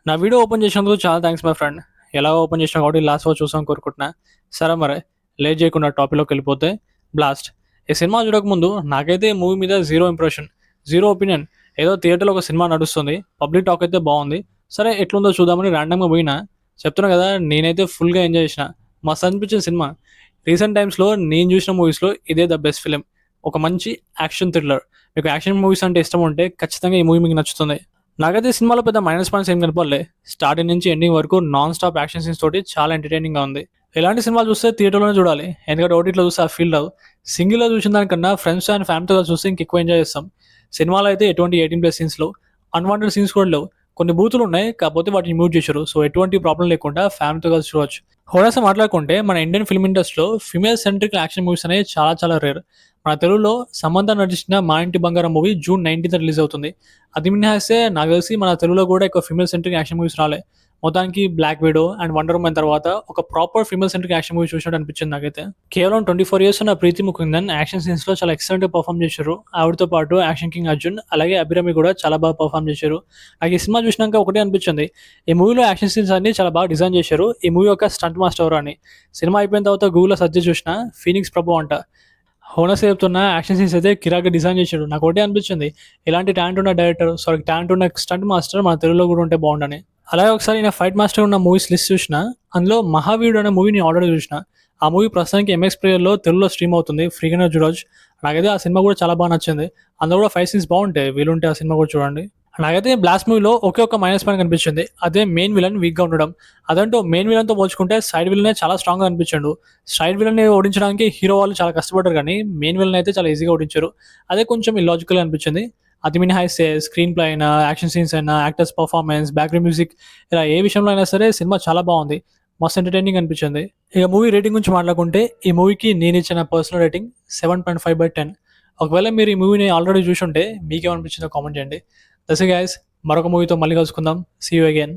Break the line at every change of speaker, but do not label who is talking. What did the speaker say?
నా video open చేసినందుకు చాలా థ్యాంక్స్ మై ఫ్రెండ్. ఎలా ఓపెన్ చేసినా కాబట్టి లాస్ట్ వరకు చూసాం కోరుకుంటున్నా. సరే మరి లేట్ చేయకుండా టాపిక్‌లోకి వెళ్ళిపోతే 'బ్లాస్ట్'. ఈ సినిమా చూడకముందు నాకైతే ఈ మూవీ మీద జీరో ఇంప్రెషన్, జీరో ఒపీనియన్. ఏదో థియేటర్‌లో ఒక సినిమా నడుస్తుంది. పబ్లిక్ టాక్ అయితే బాగుంది. సరే ఎట్లుందో చూద్దామని ర్యాండమ్‌గా పోయినా. చెప్తున్నా కదా నేనైతే ఫుల్‌గా ఎంజాయ్ చేసిన. మస్తు అనిపించిన సినిమా. రీసెంట్ టైమ్స్‌లో నేను చూసిన మూవీస్‌లో ఇదే ద బెస్ట్ ఫిల్మ్. ఒక మంచి యాక్షన్ థ్రిల్లర్. మీకు యాక్షన్ మూవీస్ అంటే ఇష్టం ఉంటే ఖచ్చితంగా ఈ మూవీ మీకు నచ్చుతుంది. నాకైతే సినిమాలో పెద్ద మైనస్ పాయింట్స్ ఏం కనపడలే. స్టార్టింగ్ నుంచి ఎండింగ్ వరకు నాన్ స్టాప్ యాక్షన్ సీన్స్ తోటి చాలా ఎంటర్‌టైనింగ్‌గా ఉంది. ఇలాంటి సినిమాలు చూస్తే థియేటర్‌లోనే చూడాలి. ఎందుకంటే ఓటీటీలో చూస్తే ఆ ఫీల్ రాదు. సింగిల్‌లో చూసిన దానికన్నా ఫ్రెండ్స్ అండ్ ఫ్యామిలీతో కలిసి చూస్తే ఇంకెక్కువ ఎంజాయ్ చేస్తాం. సినిమాలో అయితే ఎటువంటి 18+ సీన్స్ లేవు. అన్‌వాంటెడ్ సీన్స్ కూడా లేవు. కొన్ని బూతులు ఉన్నాయి. కాకపోతే వాటిని మ్యూట్ చేశారు. సో ఎటువంటి ప్రాబ్లమ్ లేకుండా ఫ్యామిలీతో కలిసి చూడొచ్చు. హోరాసా మాట్లాడుకుంటే మన ఇండియన్ ఫిల్మ్ ఇండస్ట్రీలో ఫిమేల్ సెంట్రిక్ యాక్షన్ మూవీస్ అనేవి చాలా చాలా రేర్. మన తెలుగులో సమంత నటించిన 'మా ఇంటి బంగారం' మూవీ జూన్ 19న రిలీజ్ అవుతుంది. అది మినహాయిస్తే నాకు తెలిసి మన తెలుగులో కూడా ఎక్కువ ఫిమేల్ సెంట్రిక్ యాక్షన్ మూవీస్ రాలే. మొత్తానికి 'black widow' and 'wonder woman' తర్వాత ఒక proper female centric action movie చూసినట్టు అనిపించింది నాకైతే. కేవలం 24 ఇయర్స్ ఉన్న ప్రీతి ముకుందన్ యాక్షన్ సీన్స్‌లో చాలా ఎక్సలెంట్‌గా పర్ఫార్మ్ చేశారు. ఆవిడతో పాటు యాక్షన్ కింగ్ అర్జున్ అలాగే అభిరామి కూడా చాలా బాగా పర్ఫార్మ్ చేశారు. నాకు ఈ సినిమా చూసినాక ఒకటే అనిపించింది. ఈ మూవీలో యాక్షన్ సీన్స్ అన్ని చాలా బాగా డిజైన్ చేశారు. ఈ మూవీ యొక్క స్టంట్ మాస్టర్ ఎవరు అని. సినిమా అయిపోయిన తర్వాత గూగుల్‌లో సెర్చ్ చేసి చూసిన ఫీనిక్స్ ప్రభు అంట. హోనస్ చెప్తున్న యాక్షన్ సీన్స్ అయితే కిరాక్‌గా డిజైన్ చేశాడు. నాకు ఒకటే అనిపించింది. ఇలాంటి టాలెంట్ ఉన్న డైరెక్టర్ టాలెంట్ ఉన్న స్టంట్ మాస్టర్ మన తెలుగులో కూడా ఉంటే బాగుండని. అలాగే ఒకసారి నేను ఫైట్ మాస్టర్ ఉన్న మూవీస్ లిస్ట్ చూసిన. అందులో 'మహావీరుడు' అనే మూవీ నేను ఆల్రెడీ చూసిన. ఆ మూవీ ప్రస్తుతానికి ఎంఎక్స్ ప్లేయర్‌లో తెలుగులో స్ట్రీమ్ అవుతుంది. ఫ్రీగానే చూడొచ్చు. నాకైతే ఆ సినిమా కూడా చాలా బాగా నచ్చింది. అందులో కూడా ఫైట్ సీన్స్ బాగుంటాయి. వీలుంటే ఆ సినిమా కూడా చూడండి. నాకైతే 'బ్లాస్ట్' మూవీలో ఒకే ఒక్క మైనస్ పాయింట్ కనిపించింది. అదే మెయిన్ విలన్ వీక్‌గా ఉండడం. అదంటూ మెయిన్ విలన్‌తో పోల్చుకుంటే సైడ్ విలనే చాలా స్ట్రాంగ్‌గా అనిపించాడు. సైడ్ విలన్‌ని ఓడించడానికి హీరో వాళ్ళు చాలా కష్టపడ్డారు కానీ మెయిన్ విలన్ అయితే చాలా ఈజీగా ఓడించారు. అదే కొంచెం ఇల్లాజికల్‌గా అనిపించింది. అది మినహాయిస్తే స్క్రీన్ ప్లే అయినా, యాక్షన్ సీన్స్ అయినా, యాక్టర్స్ పర్ఫార్మెన్స్, బ్యాక్‌గ్రౌండ్ మ్యూజిక్ ఇలా ఏ విషయంలో అయినా సరే సినిమా చాలా బాగుంది. మస్తు ఎంటర్‌టైనింగ్ అనిపించింది. ఇక మూవీ రేటింగ్ గురించి మాట్లాడుకుంటే ఈ మూవీకి నేనిచ్చిన పర్సనల్ రేటింగ్ 7.5/10. ఒకవేళ మీరు ఈ మూవీని ఆల్రెడీ చూసుంటే మీకేమనిపించిందో కామెంట్ చేయండి. That's it guys. మరొక మూవీతో మళ్ళీ కలుసుకుందాం. See you again.